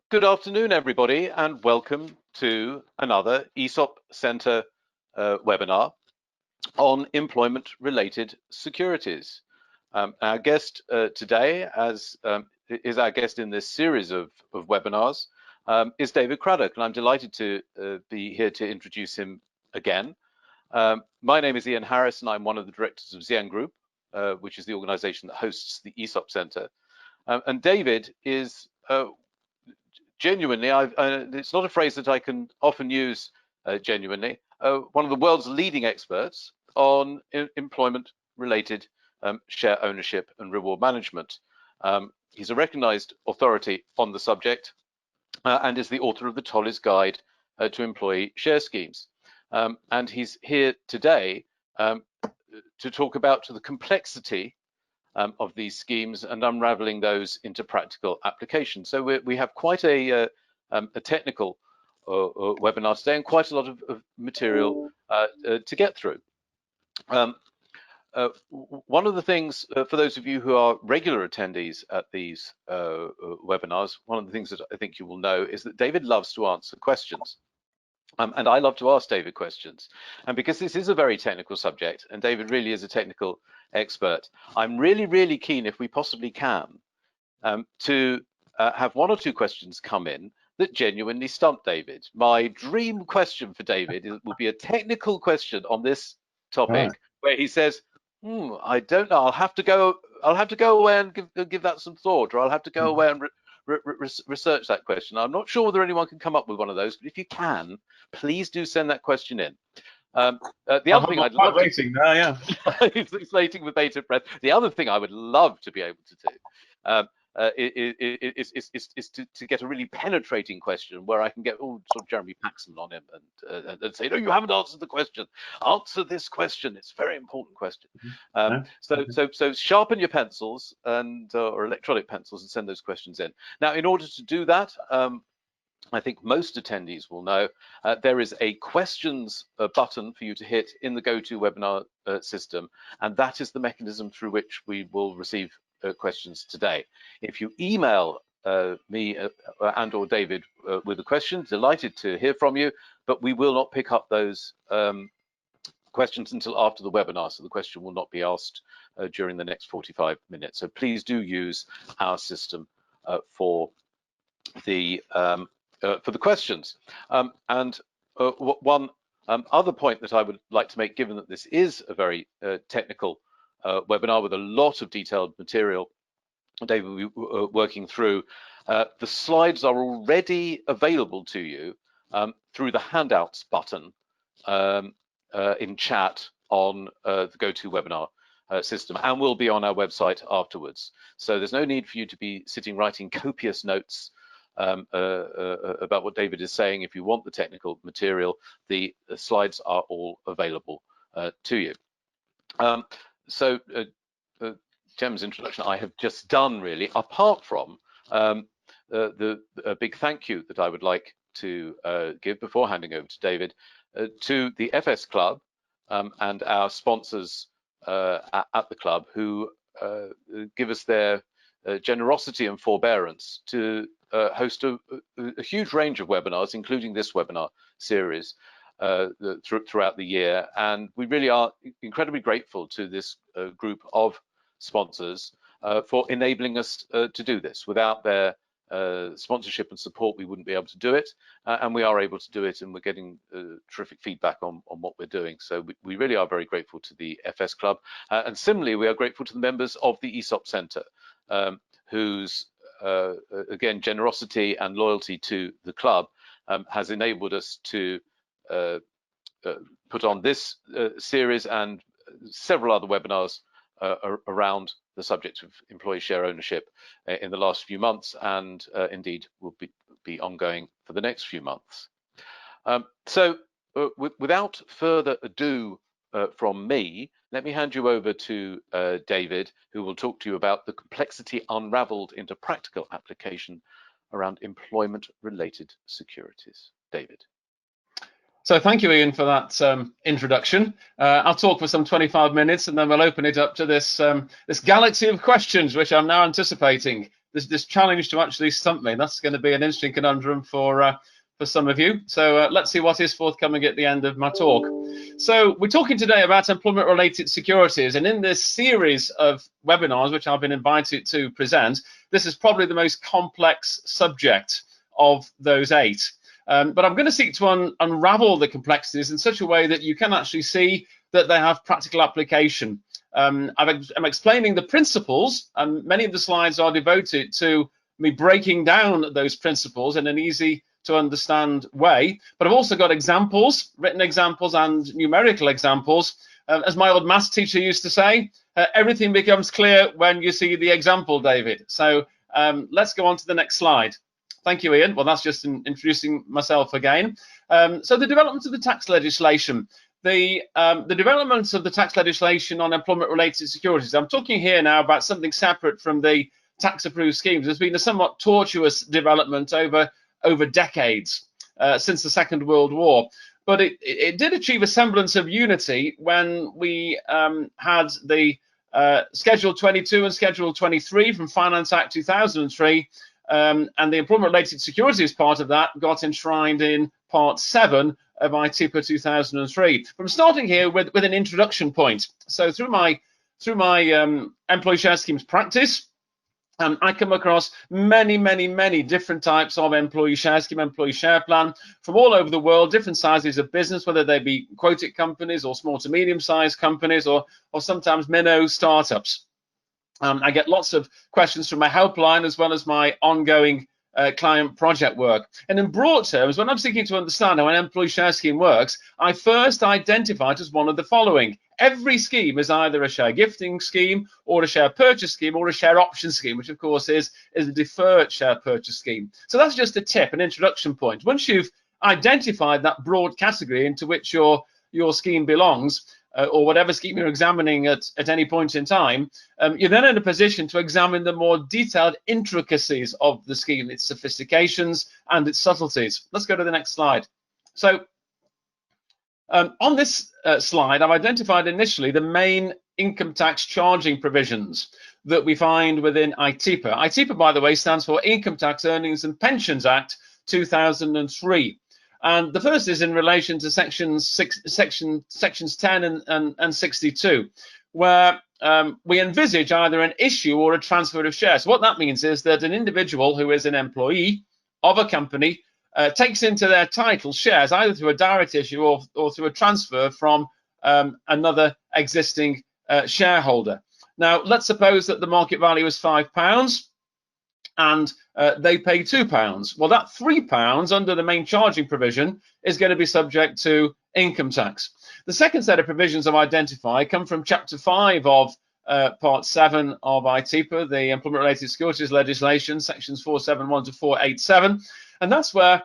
Good afternoon, everybody, and welcome to another ESOP Centre webinar on employment-related securities. Our guest today, is our guest in this series of webinars, is David Craddock, and I'm delighted to be here to introduce him again. My name is Ian Harris, and I'm one of the directors of Xian Group, which is the organisation that hosts the ESOP Centre. And David is genuinely, it's not a phrase that I can often use genuinely, one of the world's leading experts on employment-related share ownership and reward management. He's a recognized authority on the subject and is the author of the Tolly's Guide to Employee Share Schemes. And he's here today to talk about the complexity of these schemes and unraveling those into practical application. So we have quite a technical webinar today and quite a lot of material to get through. One of the things, for those of you who are regular attendees at these webinars, one of the things that I think you will know is that David loves to answer questions. And I love to ask David questions. And because this is a very technical subject, and David really is a technical expert, I'm really, really keen, if we possibly can, to have one or two questions come in that genuinely stump David. My dream question for David will be a technical question on this topic, where he says, I don't know, I'll have to go away and give that some thought, or I'll have to go away and research that question. I'm not sure whether anyone can come up with one of those, but if you can, please do send that question in. The other thing I'd love waiting now, yeah. He's waiting with bated breath. The other thing I would love to be able to do is to get a really penetrating question where I can get all sort of Jeremy Paxson on him and say, no, you haven't answered the question. Answer this question. It's a very important question. So sharpen your pencils and or electronic pencils and send those questions in. Now, in order to do that, I think most attendees will know there is a questions button for you to hit in the GoToWebinar system, and that is the mechanism through which we will receive questions today. If you email me and or David with a question, delighted to hear from you, but we will not pick up those questions until after the webinar, so the question will not be asked during the next 45 minutes. So please do use our system for the questions. One other point that I would like to make, given that this is a very technical webinar with a lot of detailed material David will be working through, the slides are already available to you through the handouts button in chat on the GoToWebinar system, and will be on our website afterwards. So there's no need for you to be sitting writing copious notes about what David is saying. If you want the technical material, the slides are all available to you. So Jem's introduction I have just done, really, apart from the big thank you that I would like to give before handing over to David to the FS Club and our sponsors at the club, who give us their generosity and forbearance to host a huge range of webinars, including this webinar series throughout the year. And we really are incredibly grateful to this group of sponsors for enabling us to do this. Without their sponsorship and support, we wouldn't be able to do it, and we are able to do it, and we're getting terrific feedback on what we're doing. So we really are very grateful to the FS Club, and similarly we are grateful to the members of the ESOP Centre, whose again generosity and loyalty to the club has enabled us to put on this series and several other webinars around the subject of employee share ownership in the last few months, and indeed will be ongoing for the next few months. So without further ado from me, let me hand you over to David, who will talk to you about the complexity unraveled into practical application around employment-related securities. David. So thank you, Ian, for that introduction. I'll talk for some 25 minutes, and then we'll open it up to this this galaxy of questions, which I'm now anticipating. this challenge to actually stump me. That's going to be an interesting conundrum for some of you. So let's see what is forthcoming at the end of my talk. So we're talking today about employment-related securities, and in this series of webinars, which I've been invited to present, this is probably the most complex subject of those 8. But I'm going to seek to unravel the complexities in such a way that you can actually see that they have practical application. I'm explaining the principles, and many of the slides are devoted to me breaking down those principles in an easy to understand way. But I've also got examples, written examples and numerical examples. As my old maths teacher used to say, everything becomes clear when you see the example, David. So let's go on to the next slide. Thank you, Ian. Well, that's just introducing myself again. So the development of the tax legislation. The development of the tax legislation on employment-related securities. I'm talking here now about something separate from the tax-approved schemes. There's been a somewhat tortuous development over decades since the Second World War. But it did achieve a semblance of unity when we had the Schedule 22 and Schedule 23 from Finance Act 2003, and the employment-related securities part of that got enshrined in Part 7 of ITIPA 2003. But I'm starting here with an introduction point. So through my employee share schemes practice, I come across many different types of employee share scheme, employee share plan from all over the world, different sizes of business, whether they be quoted companies or small to medium-sized companies or sometimes minnow startups. I get lots of questions from my helpline as well as my ongoing client project work. And in broad terms, when I'm seeking to understand how an employee share scheme works, I first identify it as one of the following. Every scheme is either a share gifting scheme or a share purchase scheme or a share option scheme, which of course is a deferred share purchase scheme. So that's just a tip, an introduction point. Once you've identified that broad category into which your scheme belongs, or whatever scheme you're examining at any point in time, you're then in a position to examine the more detailed intricacies of the scheme, its sophistications and its subtleties. Let's go to the next slide. So on this slide, I've identified initially the main income tax charging provisions that we find within ITIPA. ITIPA, by the way, stands for Income Tax Earnings and Pensions Act 2003. And the first is in relation to sections 10 and 62, where we envisage either an issue or a transfer of shares. What that means is that an individual who is an employee of a company takes into their title shares either through a direct issue or through a transfer from another existing shareholder. Now, let's suppose that the market value is £5 and they pay £2. Well, that £3 under the main charging provision is going to be subject to income tax. The second set of provisions I've identified come from Chapter 5 of Part 7 of ITIPA, the Employment-Related Securities legislation, sections 471 to 487. And that's where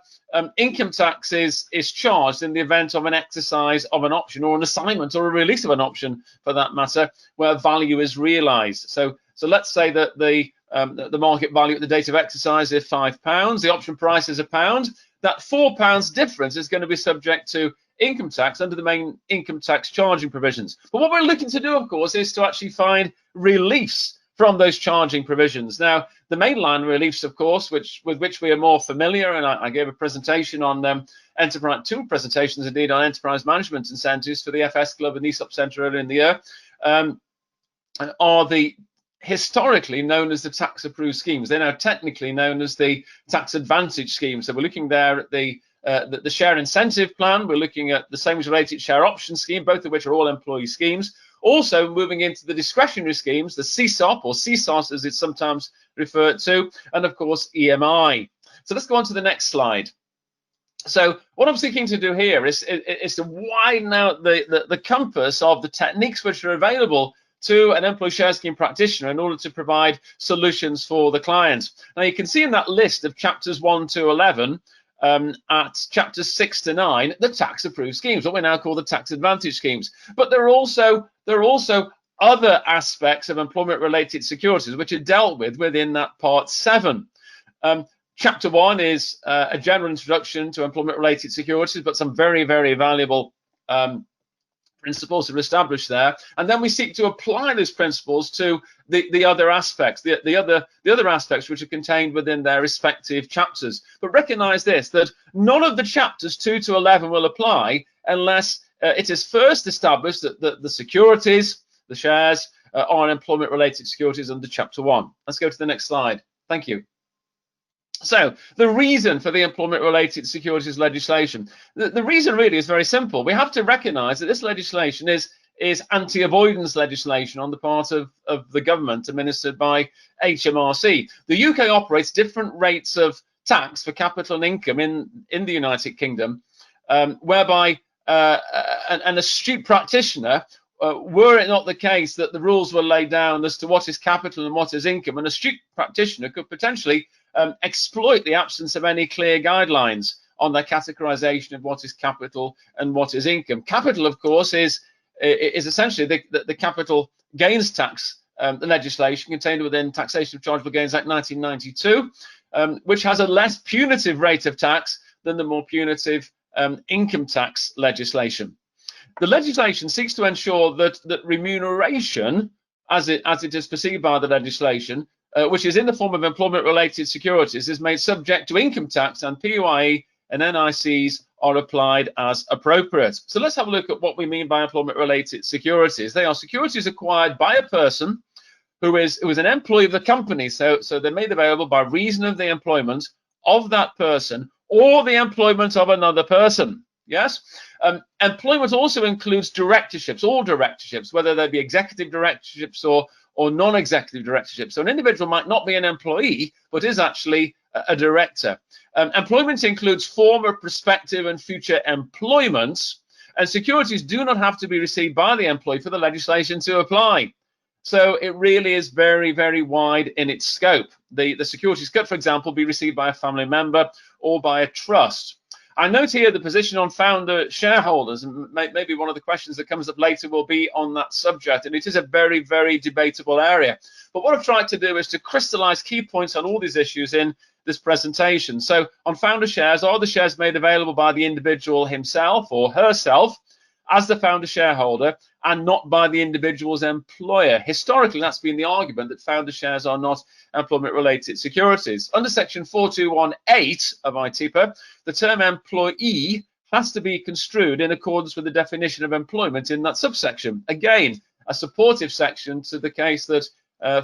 income tax is charged in the event of an exercise of an option or an assignment or a release of an option, for that matter, where value is realized. So let's say that the market value at the date of exercise is £5. The option price is £1. That £4 difference is going to be subject to income tax under the main income tax charging provisions. But what we're looking to do, of course, is to actually find reliefs from those charging provisions. Now, the mainline reliefs, of course, with which we are more familiar, and I gave a presentation on enterprise, 2 presentations indeed on enterprise management incentives for the FS Club and ESOP Centre earlier in the year, are the historically known as the tax approved schemes. They're now technically known as the tax advantage schemes. So we're looking there at the share incentive plan. We're looking at the savings related share option scheme, both of which are all employee schemes. Also moving into the discretionary schemes, the CSOP or CSOS as it's sometimes referred to, and of course EMI. So let's go on to the next slide. So what I'm seeking to do here is to widen out the compass of the techniques which are available to an employee share scheme practitioner in order to provide solutions for the client. Now you can see in that list of chapters 1 to 11, at chapters 6 to 9, the tax approved schemes, what we now call the tax advantage schemes. But there are also other aspects of employment related securities which are dealt with within that part 7. Chapter 1 is a general introduction to employment related securities, but some very valuable principles are established there, and then we seek to apply those principles to the other aspects, the other aspects which are contained within their respective chapters. But recognize this, that none of the chapters 2 to 11 will apply unless it is first established that the securities, the shares, are employment-related securities under chapter 1. Let's go to the next slide. Thank you. So the reason for the employment-related securities legislation, the reason really is very simple. We have to recognize that this legislation is anti-avoidance legislation on the part of the government administered by HMRC. The UK operates different rates of tax for capital and income in the United Kingdom, whereby an astute practitioner, were it not the case that the rules were laid down as to what is capital and what is income, an astute practitioner could potentially exploit the absence of any clear guidelines on their categorization of what is capital and what is income. Capital, of course, is essentially the capital gains tax legislation contained within Taxation of Chargeable Gains Act 1992, which has a less punitive rate of tax than the more punitive income tax legislation. The legislation seeks to ensure that remuneration, as it is perceived by the legislation, which is in the form of employment-related securities, is made subject to income tax, and PAYE and NICs are applied as appropriate. So let's have a look at what we mean by employment-related securities. They are securities acquired by a person who is an employee of the company. So they're made available by reason of the employment of that person or the employment of another person. Yes. Employment also includes directorships, all directorships, whether they be executive directorships or non-executive directorships. So an individual might not be an employee, but is actually a director. Employment includes former, prospective, and future employments, and securities do not have to be received by the employee for the legislation to apply. So it really is very, very wide in its scope. The securities could, for example, be received by a family member or by a trust. I note here the position on founder shareholders, and maybe one of the questions that comes up later will be on that subject, and it is a very, very debatable area. But what I've tried to do is to crystallize key points on all these issues in this presentation. So on founder shares, are the shares made available by the individual himself or herself as the founder shareholder and not by the individual's employer? Historically, that's been the argument that founder shares are not employment-related securities. Under section 4218 of ITPA, the term employee has to be construed in accordance with the definition of employment in that subsection. Again, a supportive section to the case that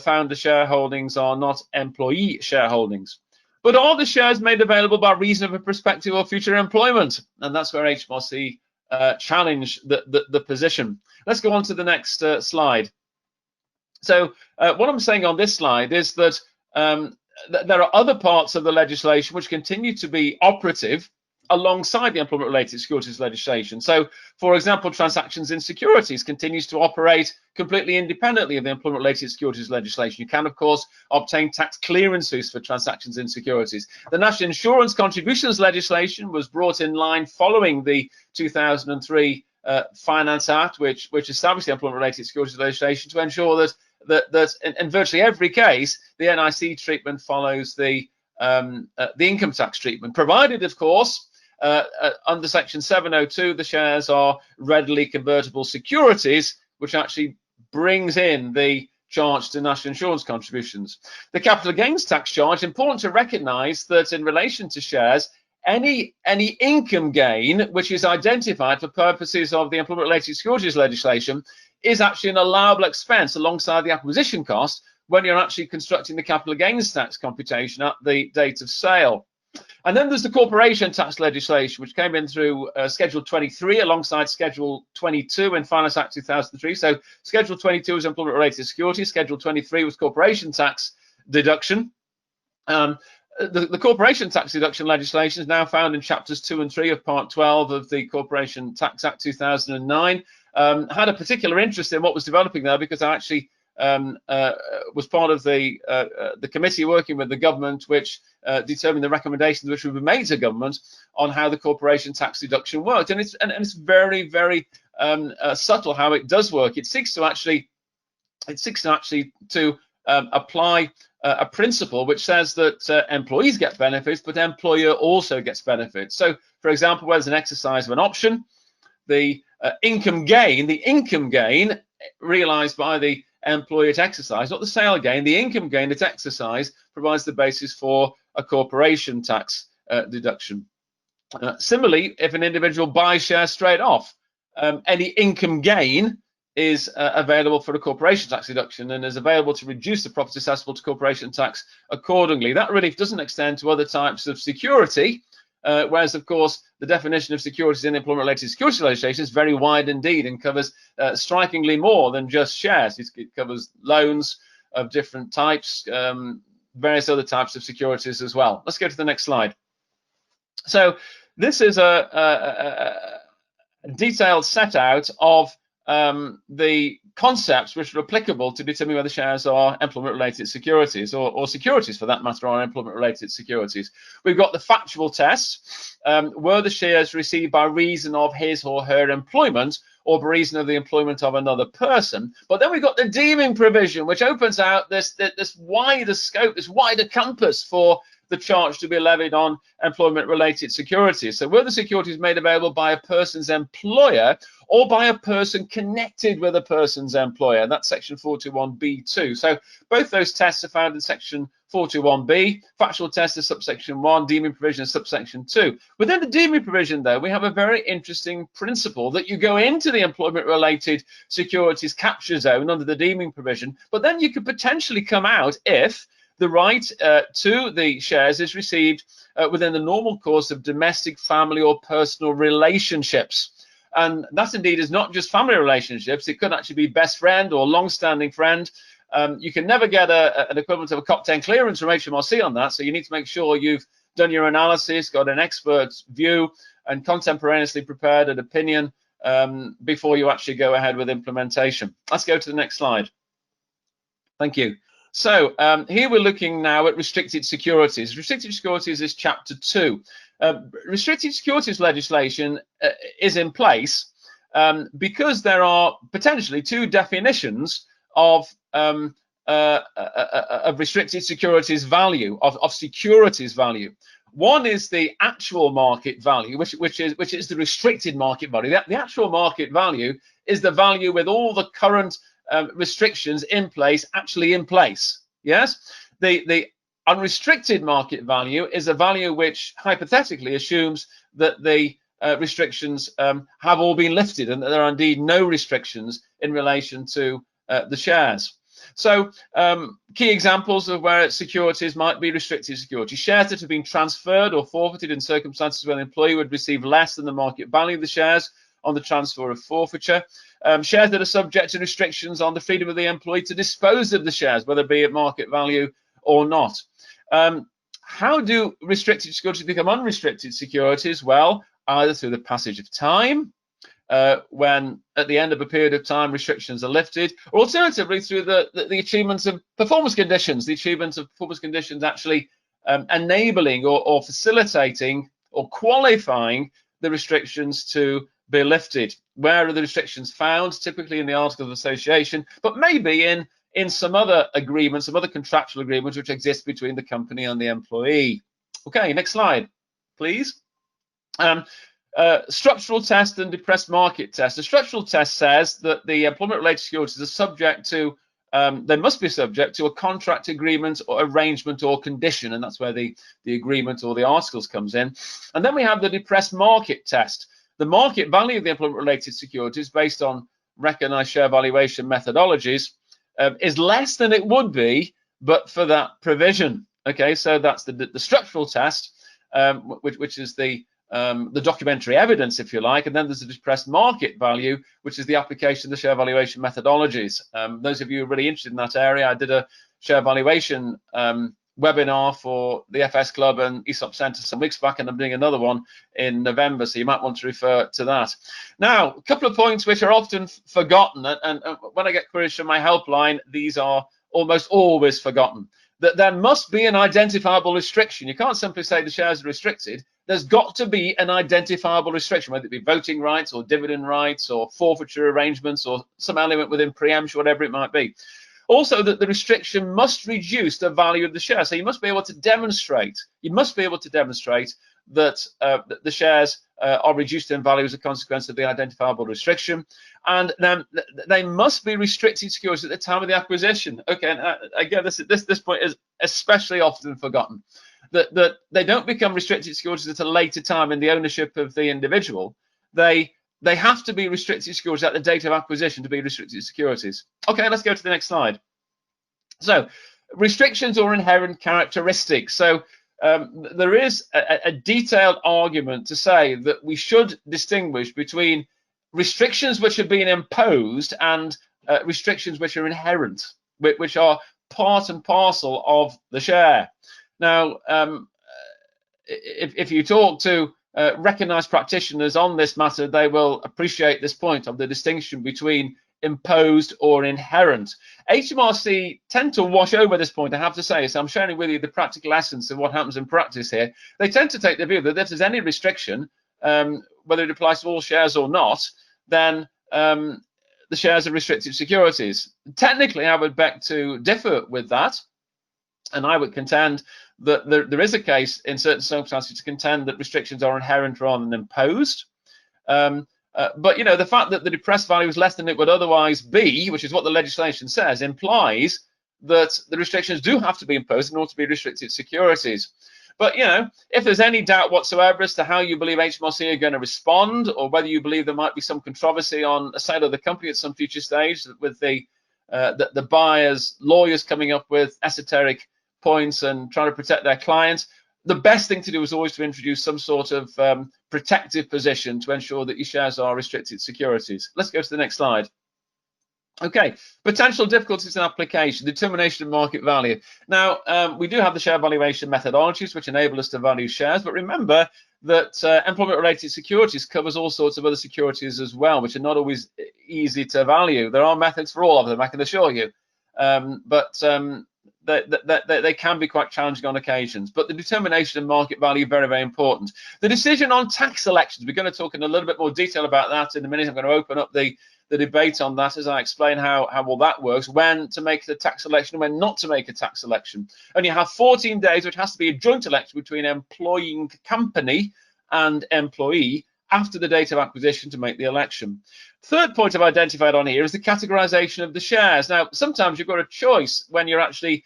founder shareholdings are not employee shareholdings. But are the shares made available by reason of a prospective or future employment? And that's where HMRC challenge the position. Let's go on to the next slide. So what I'm saying on this slide is that there are other parts of the legislation which continue to be operative alongside the employment-related securities legislation. So, for example, transactions in securities continues to operate completely independently of the employment-related securities legislation. You can, of course, obtain tax clearances for transactions in securities. The National Insurance Contributions legislation was brought in line following the 2003 Finance Act, which established the employment-related securities legislation to ensure that in virtually every case, the NIC treatment follows the income tax treatment, provided, of course, under section 702, the shares are readily convertible securities, which actually brings in the charge to national insurance contributions. The capital gains tax charge, important to recognize that in relation to shares, any income gain which is identified for purposes of the employment-related securities legislation is actually an allowable expense alongside the acquisition cost when you're actually constructing the capital gains tax computation at the date of sale. And then there's the corporation tax legislation, which came in through Schedule 23 alongside Schedule 22 in Finance Act 2003. So Schedule 22 was employment-related securities. Schedule 23 was corporation tax deduction. The corporation tax deduction legislation is now found in chapters 2 and 3 of Part 12 of the Corporation Tax Act 2009. Had a particular interest in what was developing there because I actually was part of the committee working with the government, which determined the recommendations which would be made to government on how the corporation tax deduction worked. And it's very, very subtle how it does work. It seeks to actually apply a principle which says that employees get benefits, but employer also gets benefits. So, for example, where there's an exercise of an option, the income gain, the income gain realized by the employee at exercise, not the sale gain, the income gain at exercise provides the basis for a corporation tax deduction. Similarly, if an individual buys shares straight off, any income gain is available for a corporation tax deduction and is available to reduce the profits assessable to corporation tax accordingly. That really doesn't extend to other types of security, whereas, of course, the definition of securities in employment-related securities legislation is very wide indeed and covers strikingly more than just shares. It covers loans of different types, various other types of securities as well. Let's go to the next slide. So this is a detailed set out of the concepts which are applicable to determine whether shares are employment-related securities or securities, for that matter, are employment-related securities. We've got the factual test. Were the shares received by reason of his or her employment or by reason of the employment of another person? But then we've got the deeming provision, which opens out this wider scope, this wider compass for the charge to be levied on employment-related securities. So were the securities made available by a person's employer or by a person connected with a person's employer? That's section 421B2. So both those tests are found in section 421B. Factual test is subsection 1, deeming provision is subsection 2. Within the deeming provision, though, we have a very interesting principle that you go into the employment-related securities capture zone under the deeming provision, but then you could potentially come out if the right to the shares is received within the normal course of domestic, family, or personal relationships. And that indeed is not just family relationships. It could actually be best friend or long-standing friend. You can never get an equivalent of a COP 10 clearance from HMRC on that, so you need to make sure you've done your analysis, got an expert's view, and contemporaneously prepared an opinion before you actually go ahead with implementation. Let's go to the next slide. Thank you. So here we're looking now at restricted securities. Restricted securities is chapter 2. Restricted securities legislation is in place because there are potentially two definitions of restricted securities value, of securities value. One is the actual market value, which is the restricted market value. The actual market value is the value with all the current restrictions in place, actually in place. Yes, the unrestricted market value is a value which hypothetically assumes that the restrictions have all been lifted and that there are indeed no restrictions in relation to the shares. So key examples of where securities might be restricted securities: shares that have been transferred or forfeited in circumstances where the employee would receive less than the market value of the shares on the transfer of forfeiture. Shares that are subject to restrictions on the freedom of the employee to dispose of the shares, whether it be at market value or not. How do restricted securities become unrestricted securities? Well, either through the passage of time, when at the end of a period of time restrictions are lifted, or alternatively through the achievement of performance conditions, the achievement of performance conditions actually enabling or facilitating or qualifying the restrictions to be lifted. Where are the restrictions found? Typically in the Articles of Association, but maybe in some other agreements, some other contractual agreements which exist between the company and the employee. Okay, next slide, please. Structural test and depressed market test. The structural test says that the employment-related securities are subject to, they must be subject to a contract agreement or arrangement or condition, and that's where the agreement or the articles comes in. And then we have the depressed market test. The market value of the employment-related securities, based on recognized share valuation methodologies, is less than it would be but for that provision. Okay, so that's the structural test, which is the documentary evidence, if you like, and then there's the depressed market value, which is the application of the share valuation methodologies. Those of you who are really interested in that area, I did a share valuation webinar for the FS Club and ESOP Centre some weeks back, and I'm doing another one in November, so you might want to refer to that. Now, a couple of points which are often forgotten, and when I get queries from my helpline, these are almost always forgotten. That there must be an identifiable restriction. You can't simply say the shares are restricted. There's got to be an identifiable restriction, whether it be voting rights or dividend rights or forfeiture arrangements or some element within preemption, whatever it might be. Also, that the restriction must reduce the value of the share. So you must be able to demonstrate, that the shares are reduced in value as a consequence of the identifiable restriction, and then they must be restricted securities at the time of the acquisition. Okay, and again, this point is especially often forgotten, that they don't become restricted securities at a later time in the ownership of the individual. They have to be restricted securities at the date of acquisition to be restricted securities. Okay, let's go to the next slide. So, restrictions or inherent characteristics. So, there is a detailed argument to say that we should distinguish between restrictions which are being imposed and restrictions which are inherent, which are part and parcel of the share. Now, if you talk to recognized practitioners on this matter, they will appreciate this point of the distinction between imposed or inherent. HMRC tend to wash over this point, I have to say, so I'm sharing with you the practical essence of what happens in practice here. They tend to take the view that if there's any restriction, whether it applies to all shares or not, then the shares are restricted securities. Technically, I would beg to differ with that, and I would contend that there is a case in certain circumstances to contend that restrictions are inherent rather than imposed. But you know, the fact that the depressed value is less than it would otherwise be, which is what the legislation says, implies that the restrictions do have to be imposed in order to be restricted securities. But you know, if there's any doubt whatsoever as to how you believe HMRC are going to respond, or whether you believe there might be some controversy on a sale of the company at some future stage, with the buyers' lawyers coming up with esoteric points and trying to protect their clients, the best thing to do is always to introduce some sort of protective position to ensure that your shares are restricted securities. Let's go to the next slide. Okay, potential difficulties in application, determination of market value. Now, we do have the share valuation methodologies which enable us to value shares, but remember that employment-related securities covers all sorts of other securities as well, which are not always easy to value. There are methods for all of them, I can assure you, but they can be quite challenging on occasions. But the determination of market value, very, very important. The decision on tax elections, we're going to talk in a little bit more detail about that in a minute. I'm going to open up the debate on that as I explain how well that works, when to make the tax election and when not to make a tax election. And you have 14 days, which has to be a joint election between employing company and employee after the date of acquisition to make the election. Third point I've identified on here is the categorization of the shares. Now, sometimes you've got a choice when you're actually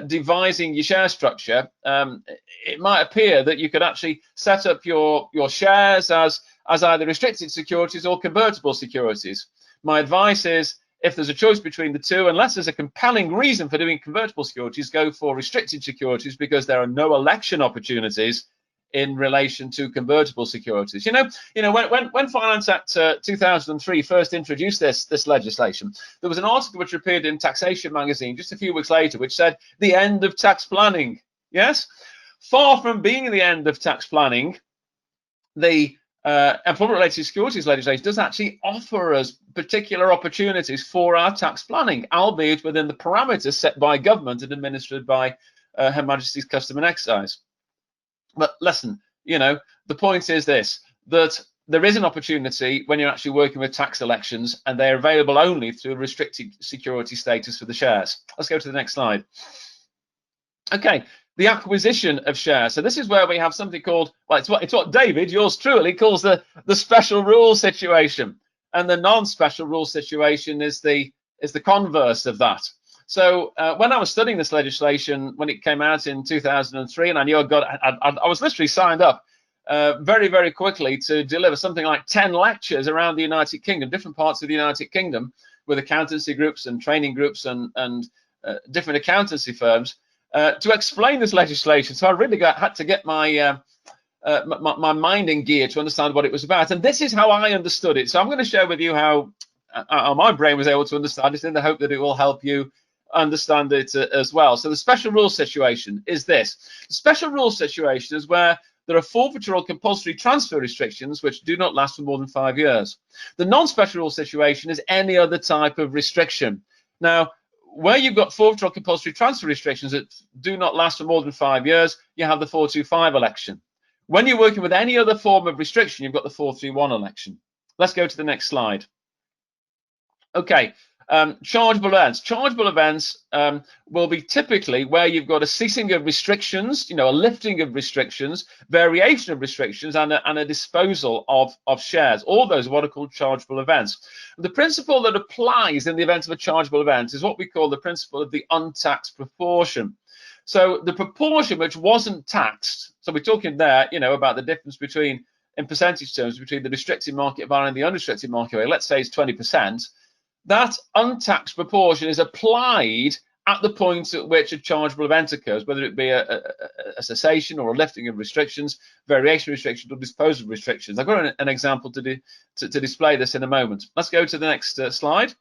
devising your share structure. It might appear that you could actually set up your shares as either restricted securities or convertible securities. My advice is, if there's a choice between the two, unless there's a compelling reason for doing convertible securities, go for restricted securities, because there are no election opportunities in relation to convertible securities. You know, when Finance Act 2003 first introduced this legislation, there was an article which appeared in Taxation magazine just a few weeks later, which said the end of tax planning. Yes, far from being the end of tax planning, the employment-related securities legislation does actually offer us particular opportunities for our tax planning, albeit within the parameters set by government and administered by Her Majesty's Custom and Excise. But listen, you know, the point is this, that there is an opportunity when you're actually working with tax elections, and they're available only through restricted security status for the shares. Let's go to the next slide. Okay, the acquisition of shares. So this is where we have something called, well, it's what David, yours truly, calls the special rule situation. And the non-special rule situation is the converse of that. So when I was studying this legislation, when it came out in 2003, and I knew I was literally signed up very, very quickly to deliver something like 10 lectures around the United Kingdom, different parts of the United Kingdom, with accountancy groups and training groups and different accountancy firms to explain this legislation. So I really had to get my mind in gear to understand what it was about. And this is how I understood it. So I'm going to share with you how my brain was able to understand it, in the hope that it will help you understand it as well. So the special rule situation is this. The special rule situation is where there are forfeiture or compulsory transfer restrictions which do not last for more than 5 years. The non-special rule situation is any other type of restriction. Now, where you've got forfeiture or compulsory transfer restrictions that do not last for more than 5 years, you have the 425 election. When you're working with any other form of restriction, you've got the 431 election. Let's go to the next slide. Okay. Chargeable events. Chargeable events will be typically where you've got a ceasing of restrictions, a lifting of restrictions, variation of restrictions, and a disposal of shares. All those are what are called chargeable events. The principle that applies in the event of a chargeable event is what we call the principle of the untaxed proportion. So the proportion which wasn't taxed, so we're talking there, about the difference between, in percentage terms, between the restricted market value and the unrestricted market value, let's say it's 20%, that untaxed proportion is applied at the point at which a chargeable event occurs, whether it be a cessation or a lifting of restrictions, variation of restrictions, or disposal of restrictions. I've got an example to display this in a moment. Let's go to the next slide.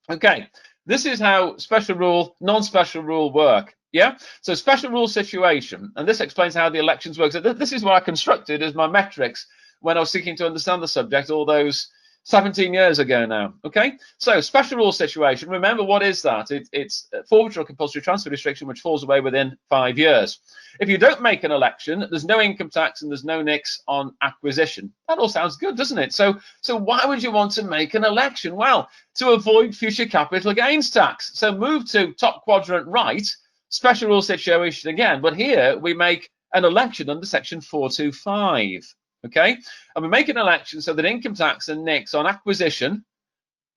Okay, this is how special rule, non-special rule work. Yeah, so special rule situation, and this explains how the elections work. So this is what I constructed as my metrics when I was seeking to understand the subject all those 17 years ago now. Okay, so special rule situation, remember, what is that? It's a forfeiture or compulsory transfer restriction which falls away within 5 years. If you don't make an election, there's no income tax and there's no nix on acquisition. That all sounds good, doesn't it? So why would you want to make an election? Well, to avoid future capital gains tax. So move to top quadrant right, special rule situation again, but here we make an election under section 425. Okay, and we make an election so that income tax and nix on acquisition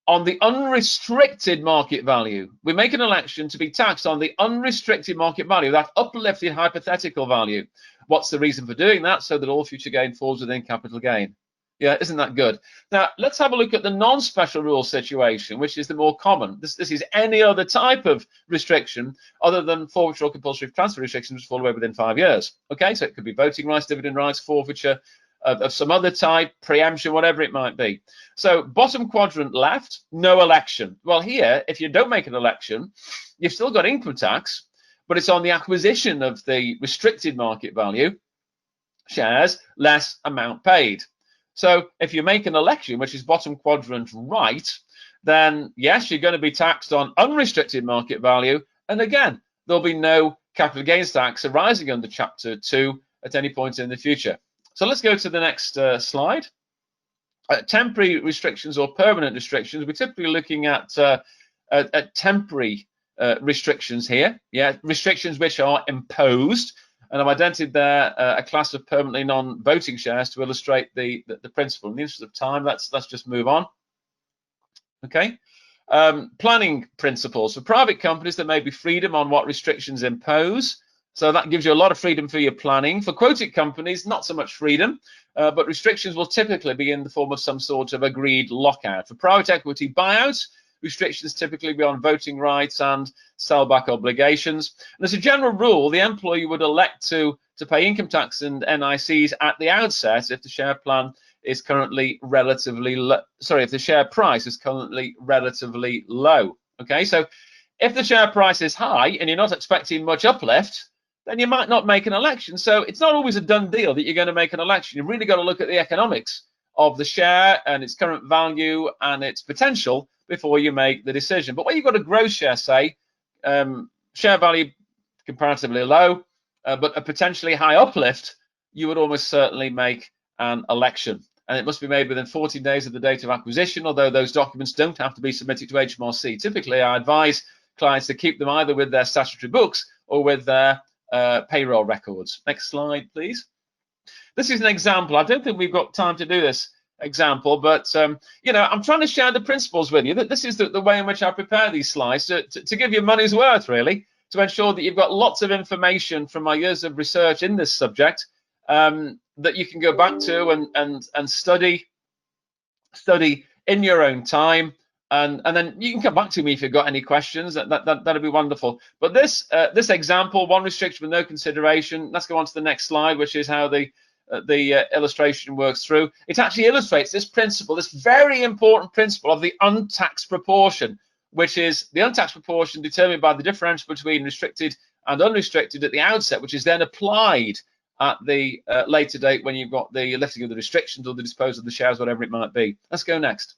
on the unrestricted market value. We make an election to be taxed on the unrestricted market value, that uplifted hypothetical value. What's the reason for doing that? So that all future gain falls within capital gain. Yeah, isn't that good? Now, let's have a look at the non-special rule situation, which is the more common. This is any other type of restriction other than forfeiture or compulsory transfer restrictions which fall away within 5 years. Okay, so it could be voting rights, dividend rights, forfeiture of some other type, preemption, whatever it might be. So bottom quadrant left, no election. Well, here, if you don't make an election, you've still got income tax, but it's on the acquisition of the restricted market value shares less amount paid. So if you make an election, which is bottom quadrant right, then yes, you're going to be taxed on unrestricted market value. And again, there'll be no capital gains tax arising under Chapter 2 at any point in the future. So let's go to the next slide. Temporary restrictions or permanent restrictions. We're typically looking at temporary restrictions here. Yeah, restrictions which are imposed. And I've identified there a class of permanently non-voting shares to illustrate the principle. In the interest of time, let's just move on. Okay. Planning principles. For private companies, there may be freedom on what restrictions impose. So that gives you a lot of freedom for your planning. For quoted companies, not so much freedom, but restrictions will typically be in the form of some sort of agreed lockout. For private equity buyouts, restrictions typically be on voting rights and sellback obligations. And as a general rule, the employee would elect to pay income tax and NICs at the outset if the share plan is currently relatively low. Sorry, if the share price is currently relatively low. Okay, so if the share price is high and you're not expecting much uplift, then you might not make an election. So it's not always a done deal that you're going to make an election. You've really got to look at the economics of the share and its current value and its potential before you make the decision. But when you've got a gross share, say, share value comparatively low, but a potentially high uplift, you would almost certainly make an election. And it must be made within 14 days of the date of acquisition, although those documents don't have to be submitted to HMRC. Typically, I advise clients to keep them either with their statutory books or with their payroll records. Next slide, please. This is an example. I don't think we've got time to do this example, but I'm trying to share the principles with you. This is the way in which I prepare these slides to give you money's worth, really, to ensure that you've got lots of information from my years of research in this subject that you can go back to and study in your own time. And then you can come back to me if you've got any questions. That'd be wonderful. But this example, one restriction with no consideration. Let's go on to the next slide, which is how the illustration works through. It actually illustrates this principle, this very important principle of the untaxed proportion, which is the untaxed proportion determined by the differential between restricted and unrestricted at the outset, which is then applied at the later date when you've got the lifting of the restrictions or the disposal of the shares, whatever it might be. Let's go next.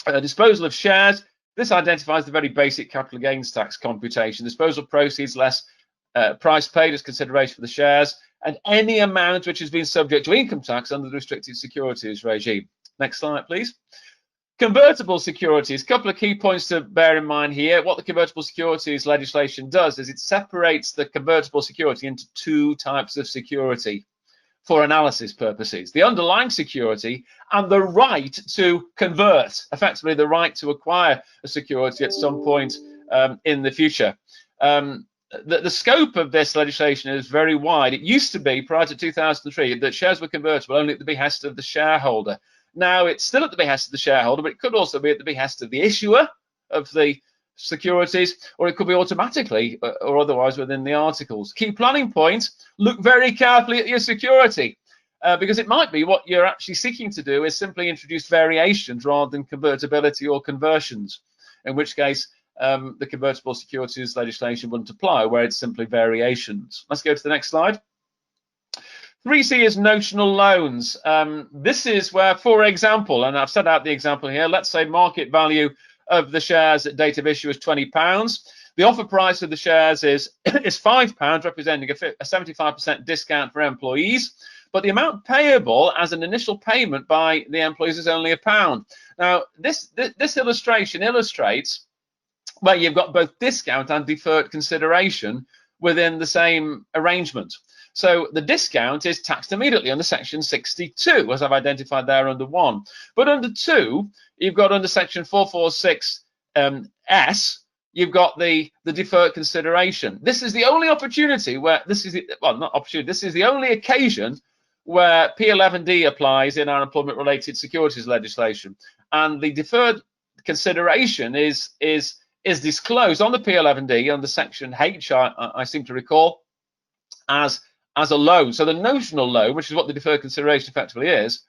Disposal of shares. This identifies the very basic capital gains tax computation. Disposal proceeds less price paid as consideration for the shares, and any amount which has been subject to income tax under the restricted securities regime. Next slide, please. Convertible securities, couple of key points to bear in mind here. What the convertible securities legislation does is it separates the convertible security into two types of security for analysis purposes: the underlying security and the right to convert, effectively the right to acquire a security at some point in the future. The scope of this legislation is very wide. It used to be, prior to 2003, that shares were convertible only at the behest of the shareholder. Now it's still at the behest of the shareholder, but it could also be at the behest of the issuer of the securities, or it could be automatically or otherwise within the articles. Key planning point: look very carefully at your security, because it might be what you're actually seeking to do is simply introduce variations rather than convertibility or conversions, in which case the convertible securities legislation wouldn't apply, where it's simply variations. Let's go to the next slide. 3C is notional loans. This is where, for example, and I've set out the example here, let's say market value of the shares at date of issue is £20. The offer price of the shares is £5, representing a 75% discount for employees, but the amount payable as an initial payment by the employees is only £1. Now, this illustration illustrates where you've got both discount and deferred consideration within the same arrangement. So the discount is taxed immediately under section 62, as I've identified there under 1. But under 2, you've got under section 446 S, you've got the deferred consideration. This is the only opportunity where this is the only occasion where P11D applies in our employment-related securities legislation, and the deferred consideration is disclosed on the P11D under section H, I seem to recall, as a loan. So the notional loan, which is what the deferred consideration effectively is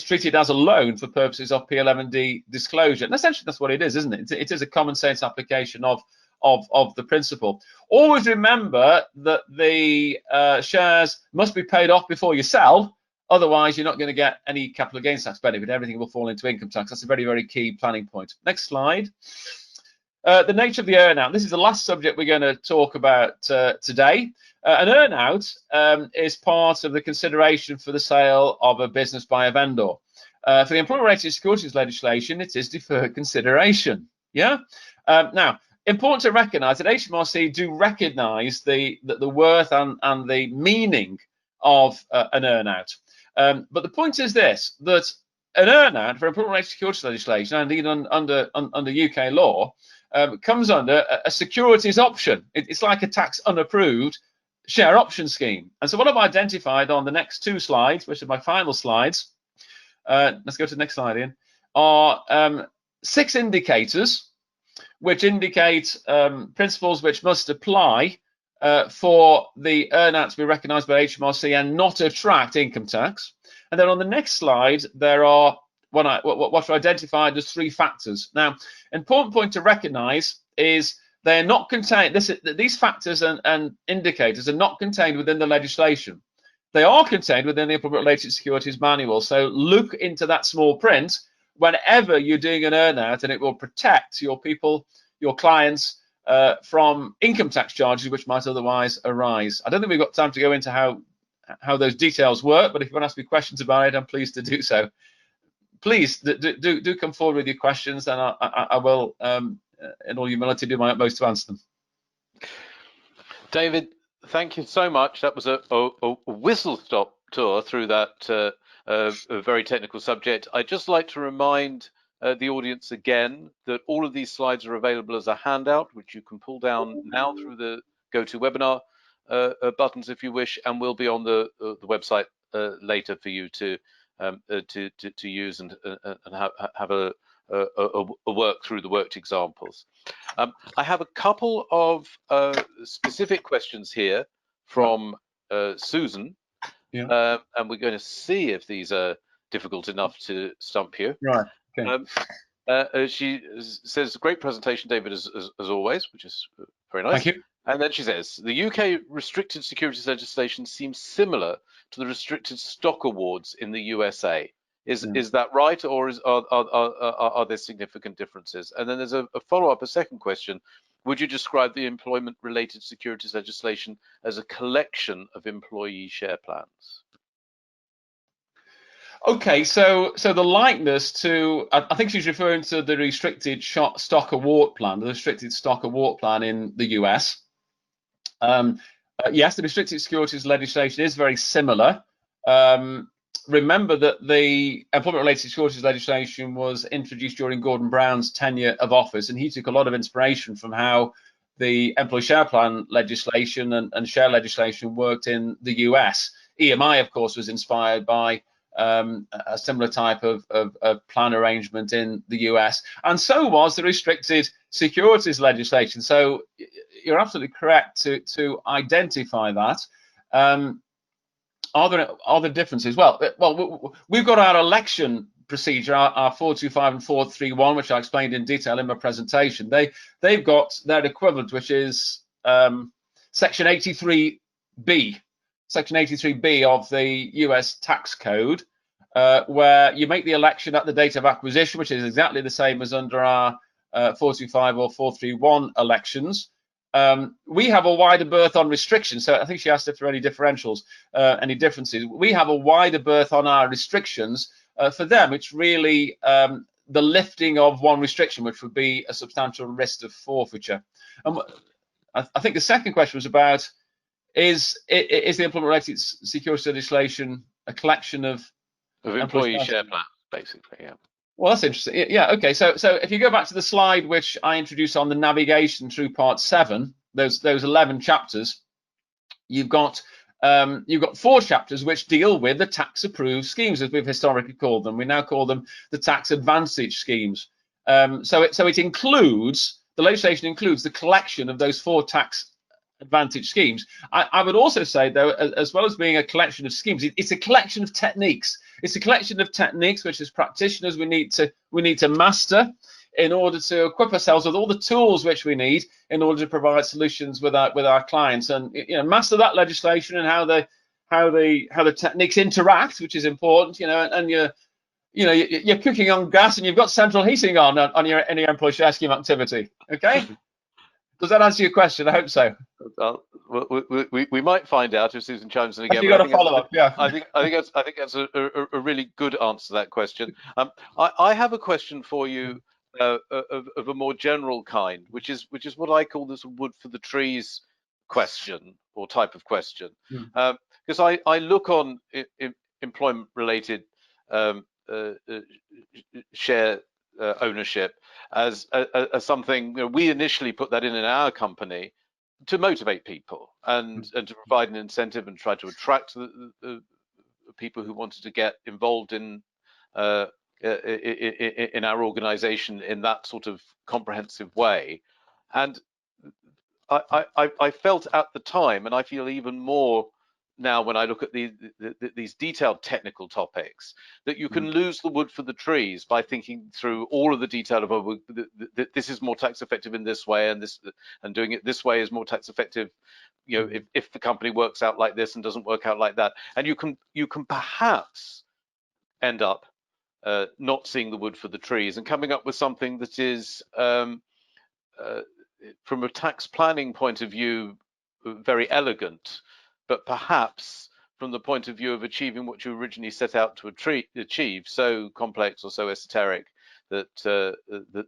treated as a loan for purposes of P11D disclosure. And essentially that's what it is, isn't it? It is a common sense application of the principle. Always remember that the shares must be paid off before you sell. Otherwise, you're not going to get any capital gains tax benefit. Everything will fall into income tax. That's a very, very key planning point. Next slide. The nature of the earnout. This is the last subject we're going to talk about today. An earnout is part of the consideration for the sale of a business by a vendor. For the employment-related securities legislation, it is deferred consideration. Yeah. Now, important to recognise that HMRC do recognise the worth and the meaning of an earnout. But the point is this: that an earnout for employment-related securities legislation, and indeed under UK law, comes under a securities option. It's like a tax unapproved share option scheme. And so what I've identified on the next 2 slides, which are my final slides, let's go to the next slide, Ian, are 6 indicators which indicate principles which must apply for the earnout to be recognised by HMRC and not attract income tax. And then on the next slide, there are what are identified as 3 factors. Now, important point to recognise is they're not contained. These factors and indicators are not contained within the legislation. They are contained within the Employment-Related Securities Manual. So look into that small print whenever you're doing an earnout, and it will protect your people, your clients, from income tax charges which might otherwise arise. I don't think we've got time to go into how those details work, but if you want to ask me questions about it, I'm pleased to do so. Please do come forward with your questions, and I will, in all humility, do my utmost to answer them. David, thank you so much. That was a whistle-stop tour through that a very technical subject. I'd just like to remind the audience again that all of these slides are available as a handout, which you can pull down now through the GoToWebinar buttons if you wish, and will be on the website later for you to use and have a work through the worked examples. I have a couple of specific questions here from Susan, and we're going to see if these are difficult enough to stump you. Right. Okay. She says, great presentation, David, as always, which is very nice. Thank you. And then she says, the UK restricted securities legislation seems similar to the restricted stock awards in the USA. Is that right, or are there significant differences? And then there's a follow-up, a second question. Would you describe the employment-related securities legislation as a collection of employee share plans? Okay, so the likeness to, I think she's referring to the restricted stock award plan, the restricted stock award plan in the US. Yes, the restricted securities legislation is very similar. Remember that the employment-related securities legislation was introduced during Gordon Brown's tenure of office, and he took a lot of inspiration from how the employee share plan legislation and share legislation worked in the US. EMI, of course, was inspired by a similar type of plan arrangement in the US, and so was the restricted securities legislation. So you're absolutely correct to identify that. Are there differences? Well, we've got our election procedure, our 425 and 431, which I explained in detail in my presentation. They've got their equivalent, which is Section 83B. Section 83B of the US tax code, where you make the election at the date of acquisition, which is exactly the same as under our 425 or 431 elections. We have a wider berth on restrictions. So I think she asked if there are any differentials, any differences. We have a wider berth on our restrictions. For them, it's really the lifting of one restriction, which would be a substantial risk of forfeiture. And I think the second question was about, is the employment-related securities legislation a collection of employee share plans, basically? Yeah. Well, that's interesting. Yeah. Okay. So if you go back to the slide which I introduced on the navigation through Part 7, those 11 chapters, you've got 4 chapters which deal with the tax-approved schemes, as we've historically called them. We now call them the tax advantage schemes. So it includes, the legislation includes the collection of those 4 tax advantage schemes. I would also say, though, as well as being a collection of schemes, it's a collection of techniques. It's a collection of techniques which, as practitioners, we need to master in order to equip ourselves with all the tools which we need in order to provide solutions with our clients, and master that legislation and how the techniques interact, which is important. And you're cooking on gas and you've got central heating on any employee share scheme activity. Okay. Does that answer your question? I hope so. We might find out if Susan chimes in again. You got a follow-up, yeah. I think that's a really good answer to that question. I have a question for you of a more general kind, which is what I call this wood for the trees question or type of question, because I look on employment-related share ownership as something. We initially put that in our company to motivate people and to provide an incentive and try to attract the people who wanted to get involved in our organization in that sort of comprehensive way. And I felt at the time, and I feel even more now when I look at these detailed technical topics, that you can lose the wood for the trees by thinking through all of the detail of this is more tax effective in this way, and doing it this way is more tax effective, if the company works out like this and doesn't work out like that. And you can perhaps end up not seeing the wood for the trees and coming up with something that is from a tax planning point of view very elegant, but perhaps from the point of view of achieving what you originally set out to achieve, so complex or so esoteric that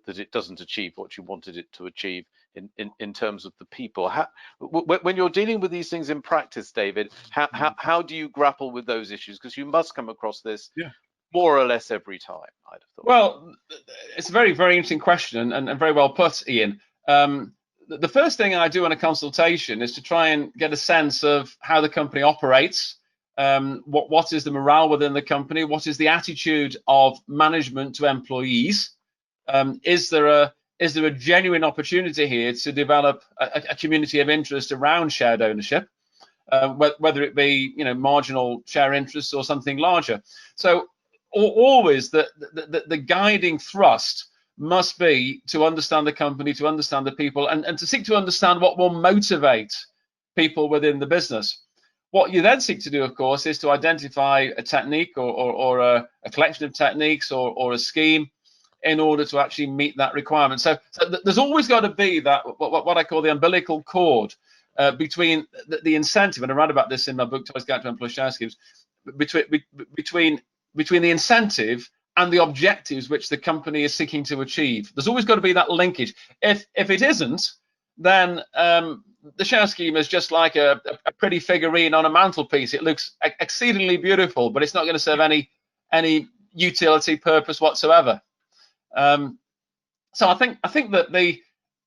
it doesn't achieve what you wanted it to achieve in terms of the people. When you're dealing with these things in practice, David, how do you grapple with those issues? Because you must come across this more or less every time, I'd have thought. Well, it's a very, very interesting question and very well put, Ian. The first thing I do in a consultation is to try and get a sense of how the company operates, what is the morale within the company, what is the attitude of management to employees. Is there a genuine opportunity here to develop a community of interest around shared ownership, whether it be marginal share interests or something larger? So always the guiding thrust must be to understand the company, to understand the people, and to seek to understand what will motivate people within the business. What you then seek to do, of course, is to identify a technique or a collection of techniques or a scheme in order to actually meet that requirement. So there's always got to be that what I call the umbilical cord between the incentive, and I write about this in my book, Toys Guide to Employee Share Schemes, between between the incentive and the objectives which the company is seeking to achieve. There's always got to be that linkage. If it isn't, then the share scheme is just like a pretty figurine on a mantelpiece. It looks exceedingly beautiful, but it's not going to serve any utility purpose whatsoever. So I think that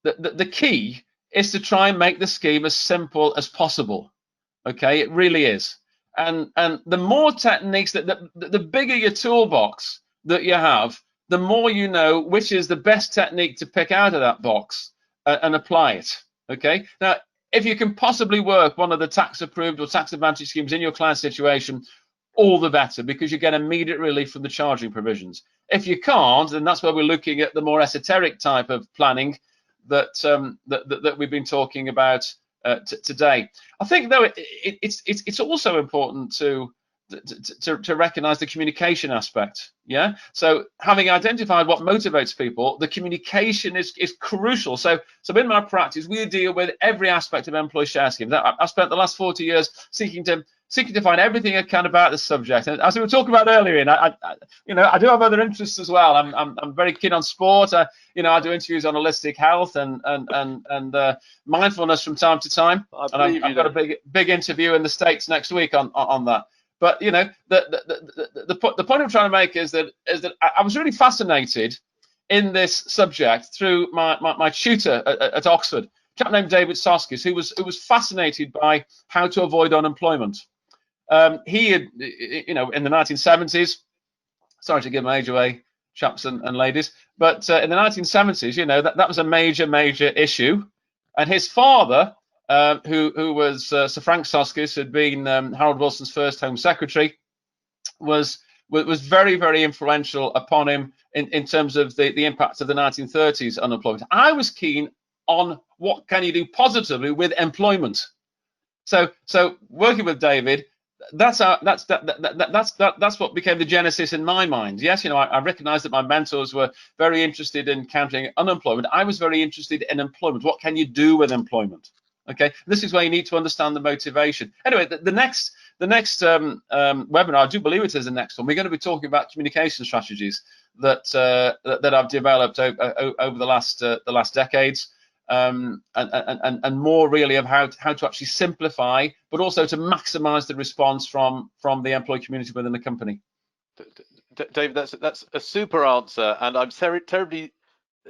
the key is to try and make the scheme as simple as possible. Okay, it really is. And the more techniques, the bigger your toolbox that you have, the more you know which is the best technique to pick out of that box and apply it. Okay. Now, if you can possibly work one of the tax approved or tax advantage schemes in your client situation, all the better, because you get immediate relief from the charging provisions. If you can't, then that's where we're looking at the more esoteric type of planning that that we've been talking about today. I think, though, it's also important to recognize the communication aspect. Yeah. So having identified what motivates people, the communication is crucial. So in my practice, we deal with every aspect of employee share schemes. I've spent the last 40 years seeking to find everything I can about the subject. And as we were talking about earlier, and I do have other interests as well. I'm very keen on sport. I do interviews on holistic health and mindfulness from time to time. And I've got a big interview in the States next week on that. But the point I'm trying to make is that I was really fascinated in this subject through my tutor at Oxford, a chap named David Soskis, who was fascinated by how to avoid unemployment. He had, in the 1970s, sorry to give my age away, chaps and ladies, but in the 1970s, that was a major issue. And his father, who was Sir Frank Soskis, had been Harold Wilson's first Home Secretary, was very influential upon him in terms of the impact of the 1930s unemployment. I was keen on what can you do positively with employment. So working with David, that's what became the genesis in my mind. Yes, I recognized that my mentors were very interested in countering unemployment. I was very interested in employment. What can you do with employment? Okay, this is where you need to understand the motivation. Anyway, the next webinar, I do believe it is the next one, we're going to be talking about communication strategies that I've developed over the last decades. And more really of how to actually simplify, but also to maximize the response from the employee community within the company. David, that's a super answer, and I'm terribly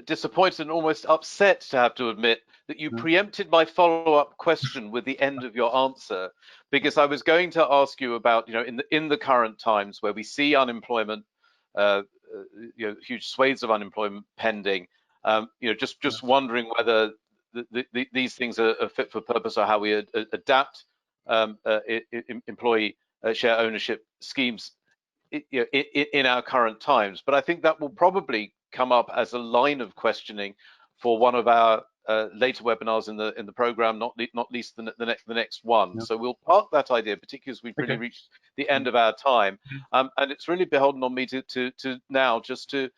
disappointed and almost upset to have to admit that you preempted my follow-up question with the end of your answer, because I was going to ask you about, in the current times where we see unemployment, huge swathes of unemployment pending. Just wondering whether these things are fit for purpose, or how we adapt employee share ownership schemes in our current times. But I think that will probably come up as a line of questioning for one of our later webinars in the program, not least the next one. Yeah. So we'll park that idea, particularly as we've really reached the end of our time, and it's really beholden on me to now just to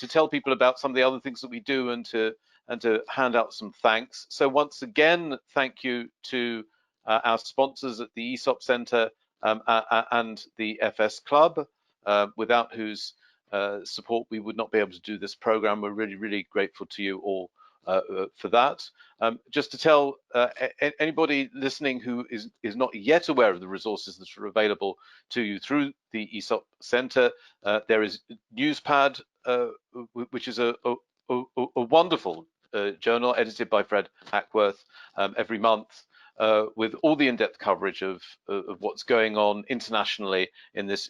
tell people about some of the other things that we do, and to hand out some thanks. So once again, thank you to our sponsors at the ESOP Centre and the FS Club, without whose support we would not be able to do this program. We're really grateful to you all for that. Just to tell anybody listening who is not yet aware of the resources that are available to you through the ESOP Centre, there is Newspad, which is a wonderful journal edited by Fred Hackworth every month, with all the in-depth coverage of what's going on internationally in this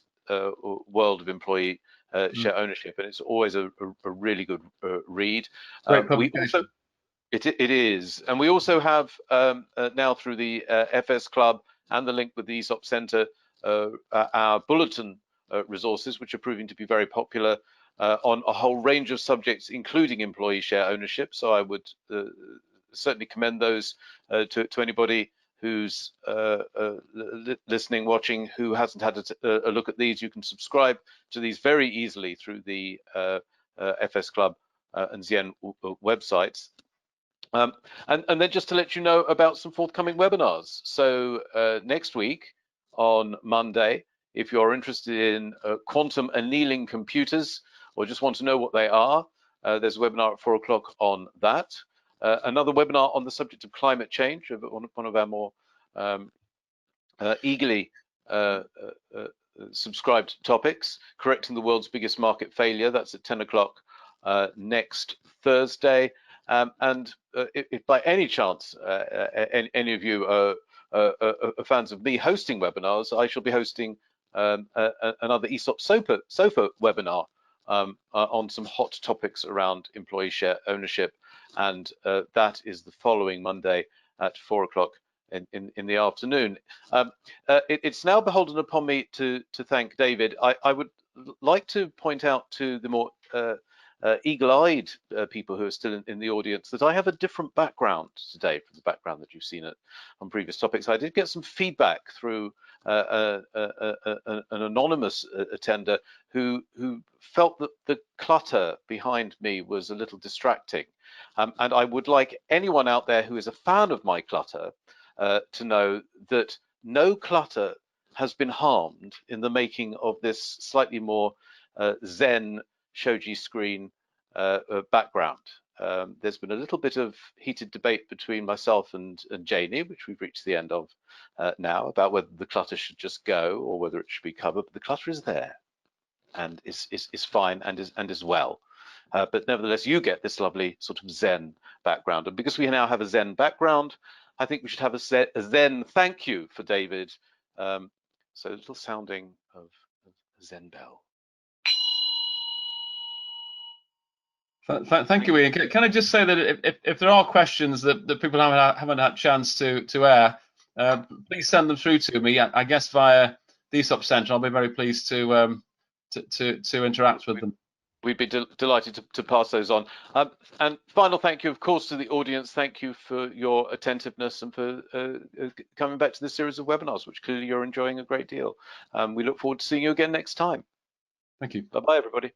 world of employee share ownership, and it's always a really good read. It is, and we also have now through the FS Club and the link with the ESOP Centre, our Bulletin resources, which are proving to be very popular on a whole range of subjects, including employee share ownership. So I would certainly commend those to anybody who's listening, watching, who hasn't had a look at these. You can subscribe to these very easily through the FS Club and Zien websites. And then just to let you know about some forthcoming webinars. So next week on Monday If you're interested in quantum annealing computers or just want to know what they are, there's a webinar at 4 o'clock on that. Another webinar on the subject of climate change, one of our more eagerly subscribed topics, correcting the world's biggest market failure. That's at 10 o'clock next Thursday. And if by any chance any of you are fans of me hosting webinars, I shall be hosting another ESOP Sofa webinar on some hot topics around employee share ownership, and that is the following Monday at 4 o'clock in the afternoon. It's now beholden upon me to thank David. I would like to point out to the more eagle-eyed people who are still in the audience that I have a different background today from the background that you've seen on previous topics. I did get some feedback through an anonymous attender who felt that the clutter behind me was a little distracting. And I would like anyone out there who is a fan of my clutter to know that no clutter has been harmed in the making of this slightly more zen shoji screen background. There's been a little bit of heated debate between myself and Janie, which we've reached the end of now, about whether the clutter should just go or whether it should be covered. But the clutter is there and is fine and is well. But nevertheless, you get this lovely sort of zen background. And because we now have a zen background, I think we should have a zen thank you for David. So a little sounding of a zen bell. Thank you, Ian. Can I just say that if there are questions that people haven't had a chance to air, please send them through to me. I guess via the ESOP Centre. I'll be very pleased to interact with them. We'd be delighted to pass those on. And final thank you, of course, to the audience. Thank you for your attentiveness and for coming back to this series of webinars, which clearly you're enjoying a great deal. We look forward to seeing you again next time. Thank you. Bye-bye, everybody.